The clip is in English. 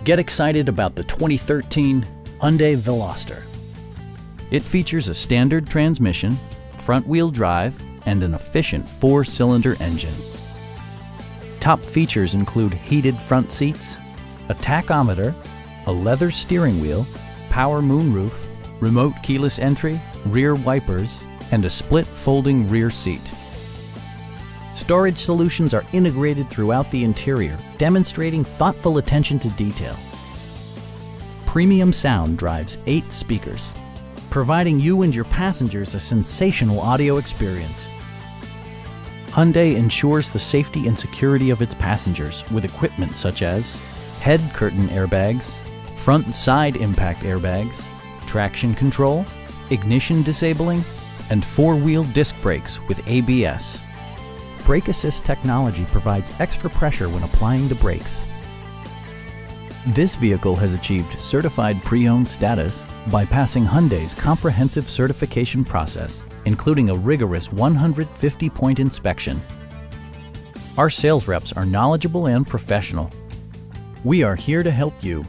Get excited about the 2013 Hyundai Veloster. It features a standard transmission, front-wheel drive, and an efficient 4-cylinder engine. Top features include heated front seats, a tachometer, a leather steering wheel, power moonroof, remote keyless entry, rear wipers, and a split folding rear seat. Storage solutions are integrated throughout the interior, demonstrating thoughtful attention to detail. Premium sound drives 8 speakers, providing you and your passengers a sensational audio experience. Hyundai ensures the safety and security of its passengers with equipment such as head curtain airbags, front and side impact airbags, traction control, ignition disabling, and 4-wheel disc brakes with ABS. Brake Assist technology provides extra pressure when applying the brakes. This vehicle has achieved certified pre-owned status by passing Hyundai's comprehensive certification process, including a rigorous 150-point inspection. Our sales reps are knowledgeable and professional. We are here to help you.